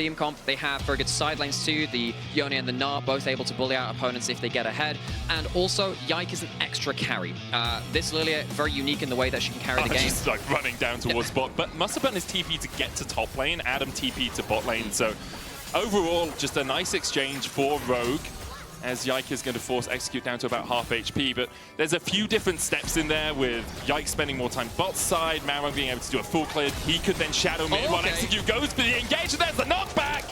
Team comp, they have very good side lanes too. The Yone and the Gnar both able to bully out opponents if they get ahead. And also, Yike is an extra carry. This Lilia, very unique in the way that she can carry the game. Just like running down towards bot, but must have been his TP to get to top lane. Adam TP to bot lane. So overall, just a nice exchange for Rogue, as Yike is going to force Execute down to about half HP. But there's a few different steps in there, with Yike spending more time bot side, Marang being able to do a full clear. He could then shadow mid while Execute goes for the engage, and there's the knockback!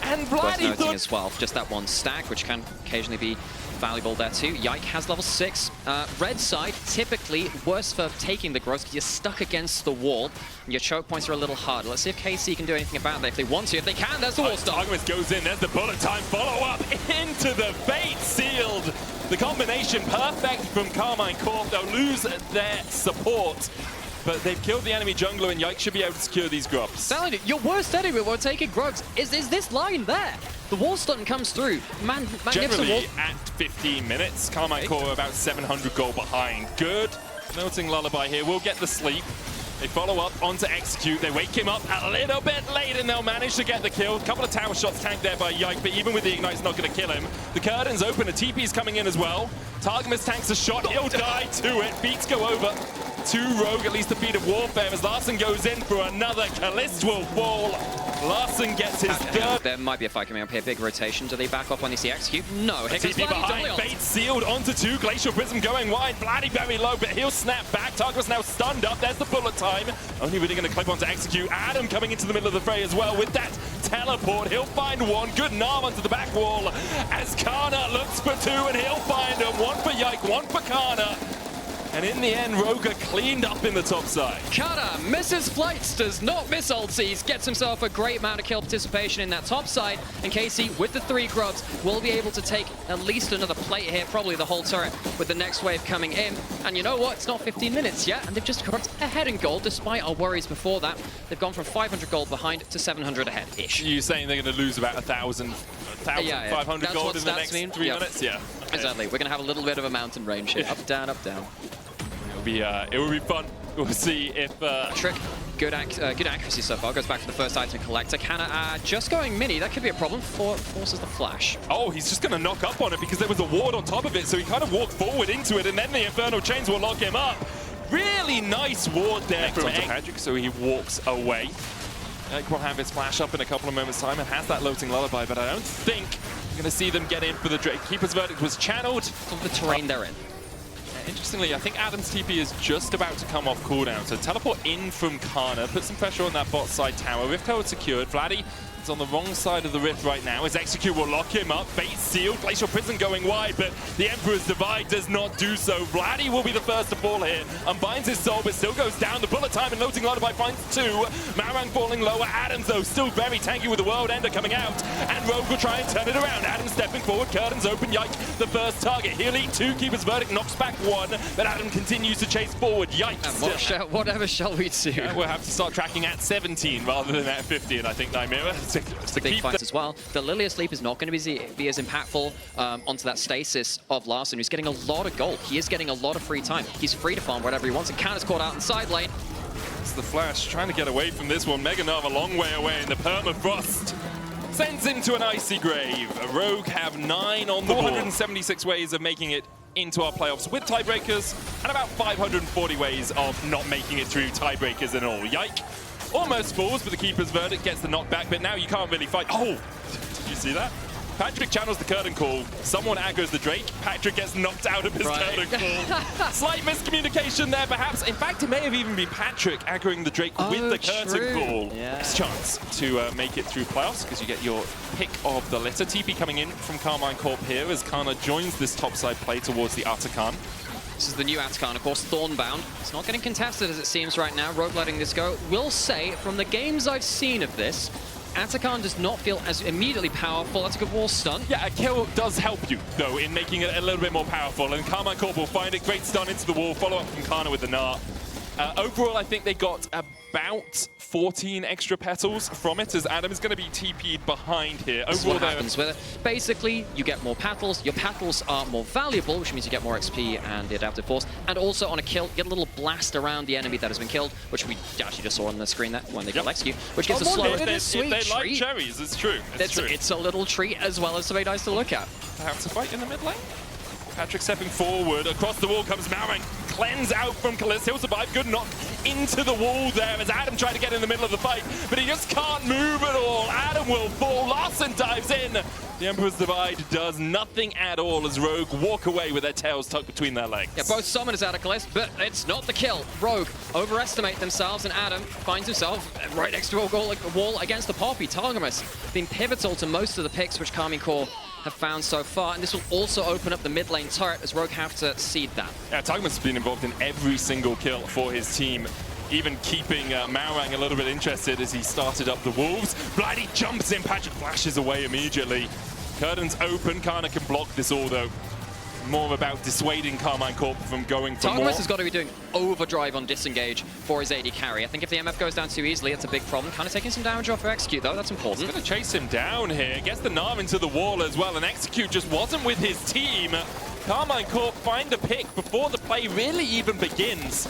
And Worth Vladdy noting as well, just that one stack, which can occasionally be valuable there too. Yike has level 6. Red side, typically worse for taking the growth because you're stuck against the wall. And your choke points are a little harder. Let's see if KC can do anything about that if they want to. If they can, there's the wall stop. Targus goes in, there's the bullet time follow-up into the bait, sealed. The combination perfect from Karmine Corp. They'll lose their support, but they've killed the enemy jungler, and Yike should be able to secure these grubs. Salad, your worst enemy while taking grubs is this line there. The wall stun comes through. Generally, at 15 minutes, Karmine Corp are about 700 gold behind. Good. Melting Lullaby here. We'll get the sleep. They follow up onto Execute. They wake him up a little bit late, and they'll manage to get the kill. A couple of tower shots tanked there by Yike, but even with the Ignite, it's not going to kill him. The curtain's open. A TP's coming in as well. Targamas tanks a shot. He'll die to it. Beats go over to Rogue, at least a feat of warfare, as Larssen goes in for another. Callisto will fall. Larssen gets his third. There might be a fight coming up here. Big rotation. Do they back up when they see Execute? No. Here comes TP behind. Bait sealed onto 2. Glacial Prism going wide. Vladdy very low, but he'll snap back. Targus now stunned up. There's the bullet time. Only really going to clip onto Execute. Adam coming into the middle of the fray as well with that teleport. He'll find one. Good Narm onto the back wall as Kana looks for 2, and he'll find him. 1 for Yike, 1 for Kana. And in the end, Rogue cleaned up in the top side. Kana misses flights, does not miss ulties, gets himself a great amount of kill participation in that top side. And KC, with the 3 grubs, will be able to take at least another plate here, probably the whole turret, with the next wave coming in. And you know what? It's not 15 minutes yet, and they've just got ahead in gold, despite our worries before that. They've gone from 500 gold behind to 700 ahead-ish. You're saying they're going to lose about 1,500 gold in the next 3 minutes? Yeah. Okay. Exactly. We're going to have a little bit of a mountain range here. Up, down, up, down. It will be fun. We'll see if... Trick, good accuracy so far. Goes back to the first item collector. Kana just going mini. That could be a problem. Forces the flash. Oh, he's just going to knock up on it because there was a ward on top of it. So he kind of walked forward into it, and then the Infernal Chains will lock him up. Really nice ward there from Patrick, so he walks away. Ek will have his flash up in a couple of moments' time and has that Loathing Lullaby, but I don't think you're going to see them get in for the Drake. Keeper's Verdict was channeled. From the terrain they're in. Interestingly, I think Adam's TP is just about to come off cooldown. So teleport in from Kana, put some pressure on that bot side tower. Rift Herald secured. Vladdy is on the wrong side of the Rift right now. His Execute will lock him up. Bait sealed. Glacial Prison going wide, but the Emperor's Divide does not do so. Vladdy will be the first to fall here. Unbinds his soul, but still goes down. The bullet time and Loathing Lullaby finds 2. Marang falling lower. Adams, though, still very tanky with the World Ender coming out. And Rogue will try and turn it around. Adam stepping forward. Curtains open. Yike, the first target. He'll eat 2. Keeper's Verdict knocks back 1. But Adam continues to chase forward. Yikes. Whatever shall we do? We'll have to start tracking at 17 rather than at 15, I think, Nymira. Big fights as well. The Lilia Sleep is not going to be as impactful onto that stasis of Larssen, who's getting a lot of gold. He is getting a lot of free time. He's free to farm whatever he wants, and Kana's caught out in side lane. It's the Flash trying to get away from this one. Mega Nav a long way away, and the Permafrost sends him to an icy grave. A Rogue have 9 on the board. 476 ways of making it into our playoffs with tiebreakers, and about 540 ways of not making it through tiebreakers and all. Yike almost falls, but the Keeper's Verdict gets the knockback, but now you can't really fight. Oh, did you see that? Patrick channels the curtain call. Someone aggroes the Drake. Patrick gets knocked out of his curtain call. Slight miscommunication there, perhaps. In fact, it may have even been Patrick aggroing the Drake with the curtain call. Yeah. Chance to make it through playoffs, because you get your pick of the litter. TP coming in from Karmine Corp here as Kana joins this topside play towards the Atakan. This is the new Atakan, of course, Thornbound. It's not getting contested as it seems right now. Rogue letting this go. Will say, from the games I've seen of this, Atakan does not feel as immediately powerful. That's a good wall stun. Yeah, a kill does help you, though, in making it a little bit more powerful. And Karmine Corp will find it. Great stun into the wall. Follow up from Kana with the Gnar. Overall, I think they got a about 14 extra petals from it, as Adam is going to be TP'd behind here. This is what happens with it. Basically, you get more petals. Your petals are more valuable, which means you get more XP and the adaptive force. And also on a kill, you get a little blast around the enemy that has been killed, which we actually just saw on the screen there when they kill execute, which gives a slow, sweet they treat. like cherries, it's true. It's a little treat as well as something nice to look at. Perhaps a fight in the mid lane. Patrick stepping forward, across the wall comes Malrang, cleanse out from Kalist, he'll survive, good knock into the wall there as Adam tried to get in the middle of the fight, but he just can't move at all. Adam will fall, Larson dives in. The Emperor's Divide does nothing at all as Rogue walk away with their tails tucked between their legs. Yeah, both summoners out of Kalist, but it's not the kill. Rogue overestimate themselves and Adam finds himself right next to a wall against the Poppy. Targamas being pivotal to most of the picks which Karmine Corp have found so far, and this will also open up the mid lane turret as Rogue have to seed that. Yeah, Targamas has been involved in every single kill for his team, even keeping Malrang a little bit interested as he started up the Wolves. Blighty jumps in, Patrick flashes away immediately. Curtains open, Kana can block this all though. More about dissuading Karmine Corp from going for more. Targamas has got to be doing overdrive on disengage for his AD carry. I think if the MF goes down too easily, it's a big problem. Kind of taking some damage off for Execute though, that's important. He's going to chase him down here, gets the Nav into the wall as well, and Execute just wasn't with his team. Karmine Corp find the pick before the play really even begins.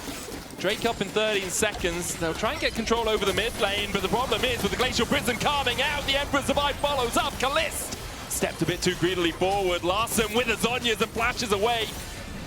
Drake up in 13 seconds. They'll try and get control over the mid lane, but the problem is with the Glacial Prison carving out, the Emperor's Divide follows up. Kalist stepped a bit too greedily forward. Larson with the Zhonya's and flashes away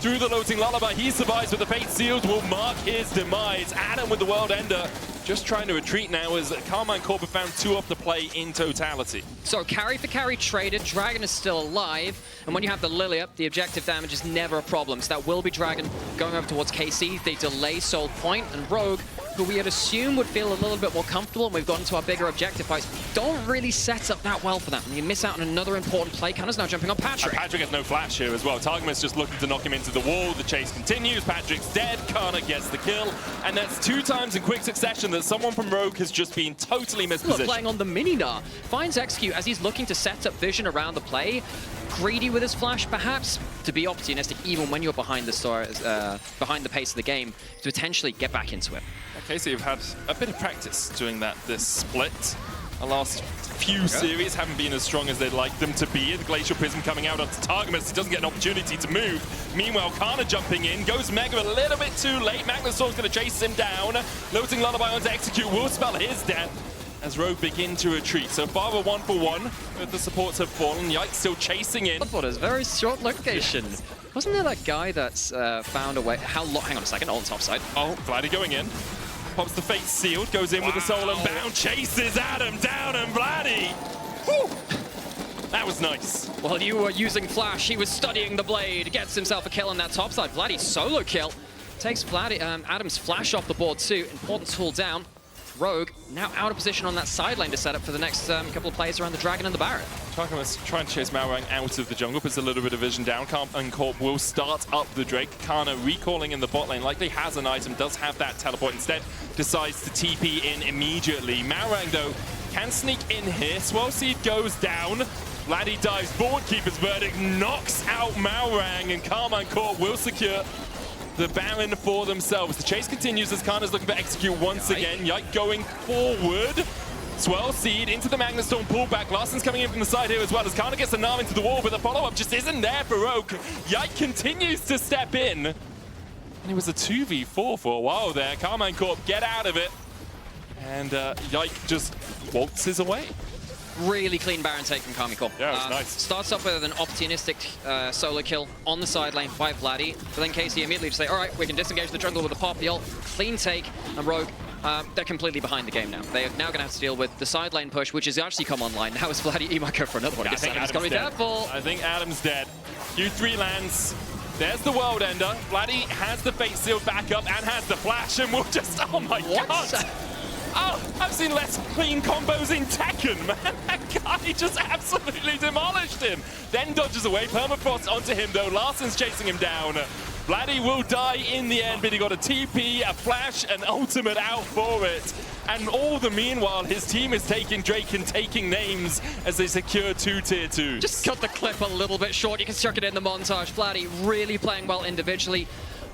through the Loathing Lullaby. He survives, but the Fate Sealed will mark his demise. Adam with the World Ender just trying to retreat now as Karmine Corp have found 2 off the play in totality. So carry for carry traded, Dragon is still alive, and when you have the Lily up, the objective damage is never a problem. So that will be Dragon going over towards KC. They delay Soul Point, and Rogue, who we had assumed would feel a little bit more comfortable and we've gotten to our bigger objective fights, don't really set up that well for that. And you miss out on another important play. Kana's now jumping on Patrick. Patrick has no flash here as well. Targamas just looking to knock him into the wall. The chase continues. Patrick's dead. Kana gets the kill. And that's 2 times in quick succession that someone from Rogue has just been totally mispositioned. Look, playing on the mini-Gnar. Finds Execute as he's looking to set up vision around the play. Greedy with his flash, perhaps, to be opportunistic even when you're behind the pace of the game, to potentially get back into it. Okay, so you've had a bit of practice doing that this split. The last few series haven't been as strong as they'd like them to be. The Glacial Prism coming out onto Targamas. He doesn't get an opportunity to move. Meanwhile, Kana jumping in. Goes Mega a little bit too late. Magnustorm's going to chase him down. Loathing Lullaby onto Execute will spell his death as Rogue begin to retreat. So far we're 1-for-1. The supports have fallen. Yikes still chasing in. What is very short location. Wasn't there that guy that's found a way? How long? Hang on a second. On top side. Oh, Blighty going in. Pops the Fate Sealed, goes in with the Soul Unbound, chases Adam down, and Blighty. Whew. That was nice. While you were using Flash, he was studying the blade, gets himself a kill on that top side. Blighty solo kill. Takes Adam's Flash off the board too. Important tool down. Rogue now out of position on that side lane to set up for the next couple of plays around the Dragon and the Baron. Targamas trying to chase Malrang out of the jungle, puts a little bit of vision down. Karmine Corp will start up the Drake. Kana recalling in the bot lane, likely has an item, does have that teleport instead, decides to TP in immediately. Malrang though can sneak in here. Swell Seed goes down. Laddie dives forward, Keeper's Verdict knocks out Malrang, and Karmine Corp will secure the Baron for themselves. The chase continues as Kana's looking for Execute once again. Yike going forward. Swell Seed into the Magnustorm pullback. Larson's coming in from the side here as well as Kana gets the Nav into the wall, but the follow-up just isn't there for Rogue. Yike continues to step in. And it was a 2v4 for a while there. Karmine Corp get out of it. And Yike just waltzes away. Really clean Baron take from Karmine Corp. Yeah, it was nice. Starts off with an opportunistic solo kill on the side lane by Vladdy, but then KC immediately to say, all right, we can disengage the jungle with a pop, the ult, clean take, and Rogue, they're completely behind the game now. They are now going to have to deal with the side lane push, which has actually come online. Now it's Vladdy, he might go for another one. Yeah, I think Adam's got to be careful. I think Adam's dead. Q3 lands. There's the World Ender. Vladdy has the Fate Sealed back up and has the Flash, and we'll just, oh my god! Oh, I've seen less clean combos in Tekken, man. That guy just absolutely demolished him. Then dodges away. Permafrost onto him, though. Larson's chasing him down. Vladdy will die in the end, but he got a TP, a flash, an ultimate out for it. And all the meanwhile, his team is taking Drake and taking names as they secure 2 tier 2s. Just cut the clip a little bit short. You can chuck it in the montage. Vladdy really playing well individually.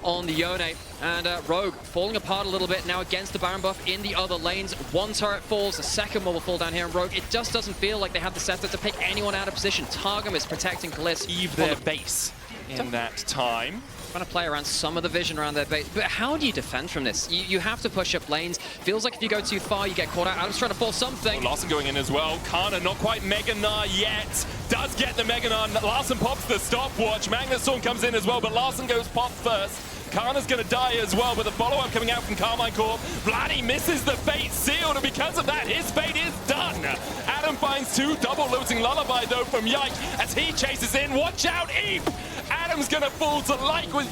on the Yone. And Rogue falling apart a little bit now against the Baron buff in the other lanes. One turret falls, the second one will fall down here. And Rogue, it just doesn't feel like they have the setup to pick anyone out of position. Targum is protecting Kalist. Leave their base in that time. Trying to play around some of the vision around their base. But how do you defend from this? You have to push up lanes. Feels like if you go too far, you get caught out. Adam's trying to force something. Oh, Larssen going in as well. Kana not quite Mega Gnar yet. Does get the Mega Gnar. Larssen pops the stopwatch. Magnet Storm comes in as well, but Larssen goes pop first. Kana's going to die as well, but the follow-up coming out from Karmine Corp. Vladdy misses the fate sealed, and because of that, his fate is done. Adam finds two, double-looting Lullaby, though, from Yike as he chases in. Watch out, Eve! Adam's going to fall to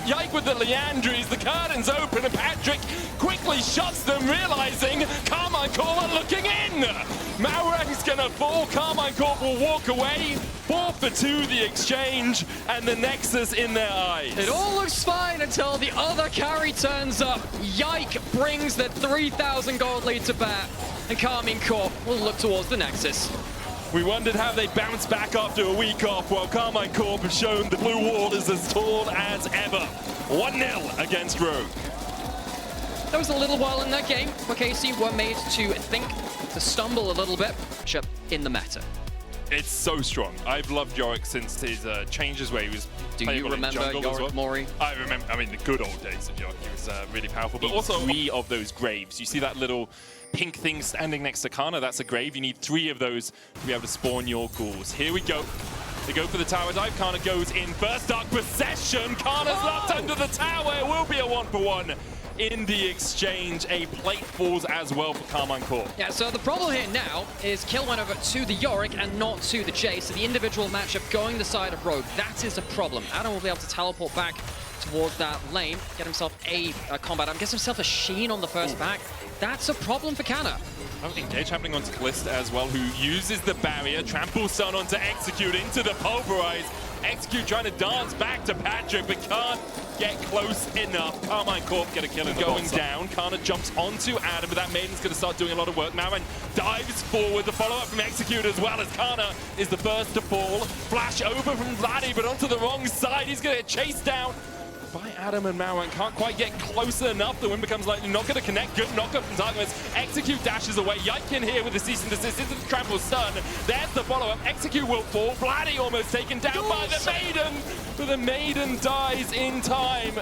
Yike with the Leandries. The curtain's open, and Patrick quickly shuts them, realizing Karmine Corp are looking in. Malrang's going to fall. Karmine Corp will walk away. 4 for 2 the exchange, and the Nexus in their eyes. It all looks fine until the other carry turns up. Yike brings the 3,000 gold lead to bear, and Karmine Corp will look towards the Nexus. We wondered how they bounced back after a week off, while Karmine Corp have shown the blue wall is as tall as ever. 1-0 against Rogue. There was a little while in that game where KC were made to think, to stumble a little bit, in the meta. It's so strong. I've loved Yorick since his changes where he was Do you remember Yorick Mori? I remember, I mean, the good old days of Yorick. He was really powerful. But also 3 of those graves. You see that little pink thing standing next to Kana? That's a grave. You need 3 of those to be able to spawn your ghouls. Here we go. They go for the tower dive. Kana goes in first. Dark Possession. Kana's locked under the tower. It will be a 1-for-1. In the exchange, a plate falls as well for Karmine Corp. Yeah, so the problem here now is kill went over to the Yorick and not to the Jace. So the individual matchup going the side of Rogue. That is a problem. Adam will be able to teleport back towards that lane, get himself a combat arm, gets himself a Sheen on the first back. That's a problem for Kana. Engage happening onto Kalist as well, who uses the barrier, tramples Sun onto Execute into the Pulverize. Execute trying to dance back to Patrick, but can't get close enough. Karmine Corp get a kill in the going down. Kana jumps onto Adam, but that Maiden's going to start doing a lot of work. Malran dives forward. The follow-up from Execute as well, as Kana is the first to fall. Flash over from Vladdy, but onto the wrong side. He's going to get chased down by Adam, and Malran can't quite get close enough. The win becomes likely not going to connect. Good knockup from Targus. Execute dashes away. Yike in here with the cease and desist into the trample stun. There's the follow-up. Execute will fall. Vladdy almost taken down by the Maiden, but the Maiden dies in time.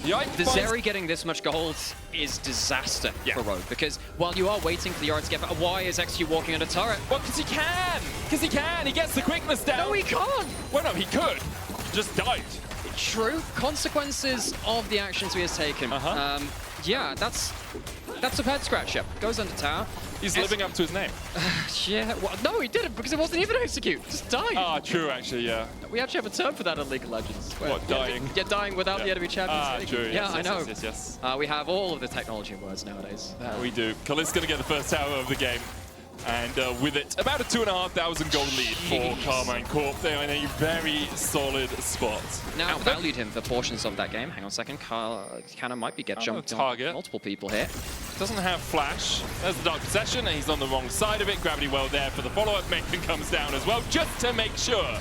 Yike the Zeri getting this much gold is disaster for Rogue, because while you are waiting for the Yard to get back, why is Execute walking under turret? Well, because he can. Because he can. He gets the quickness down. No, he can't. Well, no, he could. He just died. True. Consequences of the actions he has taken. Yeah, that's a head scratcher. Goes under tower. He's living up to his name. Yeah, well, no, he didn't, because it wasn't even Execute. Just died. Ah, true, actually, yeah. We actually have a term for that in League of Legends. What, dying? Yeah, dying without the enemy champions. Ah, true. Yeah, yes, I know. Yes. We have all of the technology in words nowadays. We do. Kalist's going to get the first tower of the game. And with it, about a 2,500 gold lead for Karmine Corp. They are in a very solid spot. Now, outvalued him for portions of that game. Hang on a second. Kana might be jumped target. On multiple people here. Doesn't have flash. There's the Dark Possession, and he's on the wrong side of it. Gravity well there for the follow-up. Maiden comes down as well, just to make sure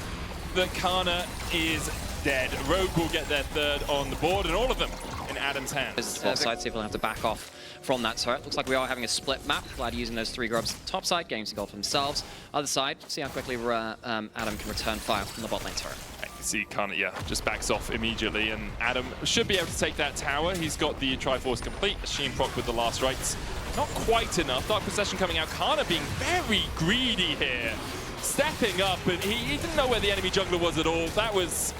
that Kana is dead. Rogue will get their third on the board, and all of them in Adam's hands. Both sides, people have to back off from that turret. Looks like we are having a split map. Glad using those 3 grubs. Top side, getting some gold for themselves. Other side, see how quickly Adam can return fire from the bot lane turret. You see Kana, just backs off immediately, and Adam should be able to take that tower. He's got the Triforce complete. Sheen proc with the last rites. Not quite enough. Dark Possession coming out. Kana being very greedy here. Stepping up, and he didn't know where the enemy jungler was at all. That was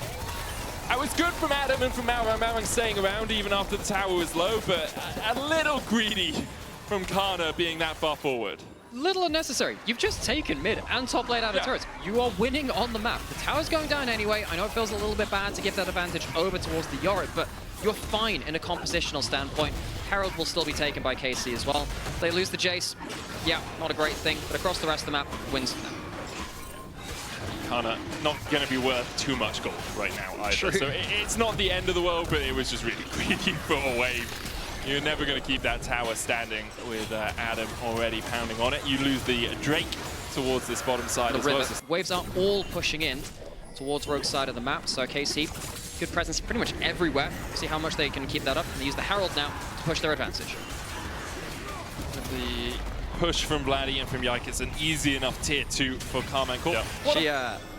good from Adam and from Malran. Malran staying around even after the tower was low, but a little greedy from Kana being that far forward. Little unnecessary. You've just taken mid and top lane out of turrets. You are winning on the map. The tower's going down anyway. I know it feels a little bit bad to give that advantage over towards the Yorick, but you're fine in a compositional standpoint. Herald will still be taken by KC as well. If they lose the Jace, yeah, not a great thing, but across the rest of the map, wins for them. Kana not going to be worth too much gold right now either. True. So it's not the end of the world, but it was just really greedy for a wave. You're never going to keep that tower standing with Adam already pounding on it. You lose the Drake towards this bottom side as well. Waves are all pushing in towards Rogue's side of the map, so KC good presence pretty much everywhere. See how much they can keep that up. And they use the Herald now to push their advantage. The push from Vladdy and from Yike is an easy enough tier 2 for Karmine Corp.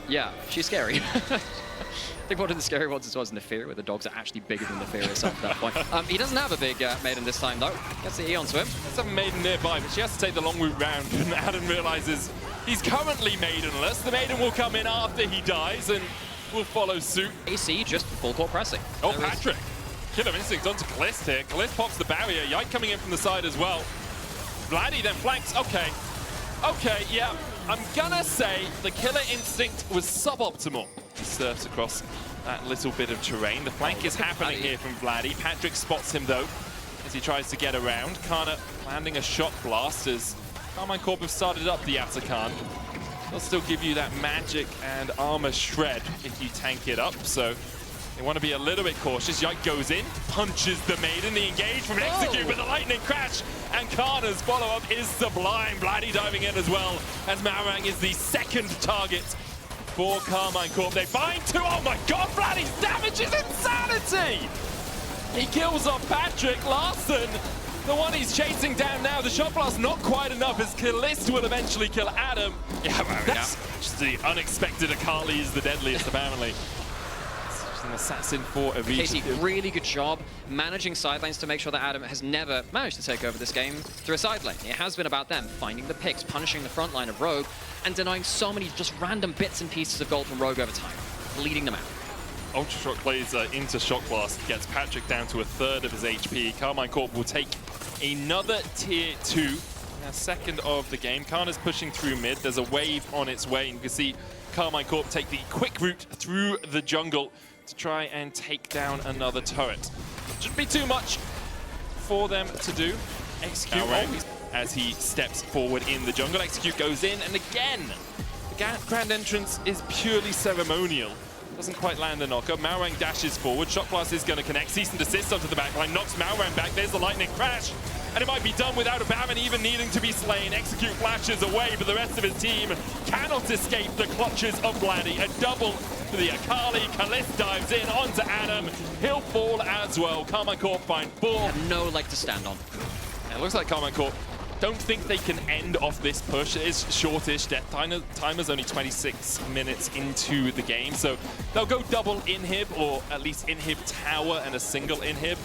Yeah, she's scary. I think one of the scary ones as well is Nefira, where the dogs are actually bigger than Nefira at that point. He doesn't have a big maiden this time, though. Gets the E onto him. There's a maiden nearby, but she has to take the long route round. And Adam realizes he's currently maidenless. The maiden will come in after he dies and will follow suit. AC just full court pressing. Oh, Patrick. Killer Instinct onto Kalist here. Kalist pops the barrier. Yike coming in from the side as well. Vladdy then flanks. Okay, yeah. I'm gonna say the Killer Instinct was suboptimal. He surfs across that little bit of terrain. The flank is happening here from Vladdy. Patrick spots him though as he tries to get around. Kana landing a shot blast as Karmine Corp have started up the Atakan. They'll still give you that magic and armor shred if you tank it up, so they want to be a little bit cautious. Yike goes in, punches the maiden, the engage from an execute with the lightning crash, and Kana's follow-up is sublime. Vladdy diving in as well, as Marang is the second target for Karmine Corp. They find two. Oh my god, Vladdy's damage is insanity! He kills off Patrick. Larson, the one he's chasing down now. The shot blast not quite enough as Kalist will eventually kill Adam. Yeah, that's just the unexpected. Akali is the deadliest apparently. An assassin for Avita. Casey, really good job managing sidelines to make sure that Adam has never managed to take over this game through a side lane. It has been about them finding the picks, punishing the front line of Rogue, and denying so many just random bits and pieces of gold from Rogue over time, bleeding them out. Ultra Shock Laser into Shock Blast gets Patrick down to a third of his HP. Karmine Corp will take another tier 2. Now second of the game. Kana's pushing through mid. There's a wave on its way, and you can see Karmine Corp take the quick route through the jungle to try and take down another turret. Shouldn't be too much for them to do. Execute as he steps forward in the jungle. Execute goes in, and again, the grand entrance is purely ceremonial. Doesn't quite land a knocker. Marang dashes forward. Shock Blast is going to connect. Cease and desist onto the backline. Knocks Marang back. There's the lightning crash. And it might be done without a Baron even needing to be slain. Execute flashes away, but the rest of his team cannot escape the clutches of Vladdy. A double for the Akali. Kalist dives in onto Adam. He'll fall as well. Karmine Corp find 4. Have no leg to stand on. And it looks like Karmine Corp don't think they can end off this push. It is shortish. Death timer's only 26 minutes into the game, so they'll go double inhib, or at least inhib tower and a single inhib.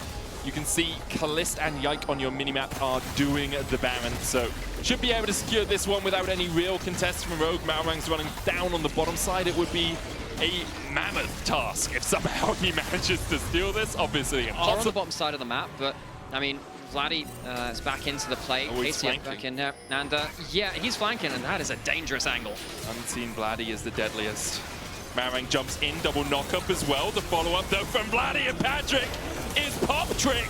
You can see Kalist and Yike on your minimap are doing the Baron, so should be able to secure this one without any real contest from Rogue. Marang's running down on the bottom side. It would be a mammoth task if somehow he manages to steal this. Obviously, impossible. On the bottom side of the map, but I mean, Vladdy is back into the play. Casey back in there, and yeah, he's flanking, and that is a dangerous angle. Unseen Vladdy is the deadliest. Marang jumps in, double knock-up as well. The follow-up, though, from Vladdy and Patrick is Pop Trick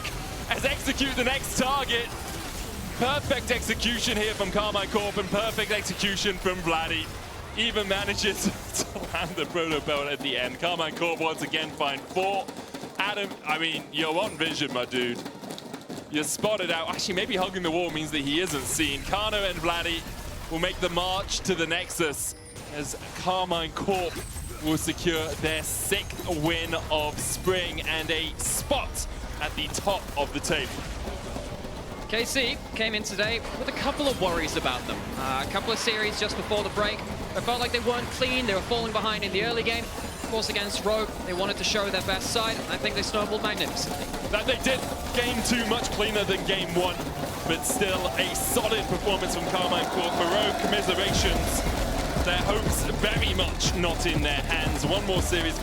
as Execute the next target. Perfect execution here from Karmine Corp and perfect execution from Vladdy. Even manages to land the Proto Belt at the end. Karmine Corp once again find 4. Adam, I mean, you're on vision, my dude. You're spotted out. Actually, maybe hugging the wall means that he isn't seen. Kana and Vladdy will make the march to the Nexus as Karmine Corp will secure their 6th win of spring and a spot at the top of the table. KC came in today with a couple of worries about them. A couple of series just before the break. It felt like they weren't clean. They were falling behind in the early game. Of course, against Rogue, they wanted to show their best side. I think they snowballed magnificently. That they did. Game 2 much cleaner than game 1, but still a solid performance from Karmine Corp. For Rogue, commiserations. Their hopes very much not in their hands. One more series.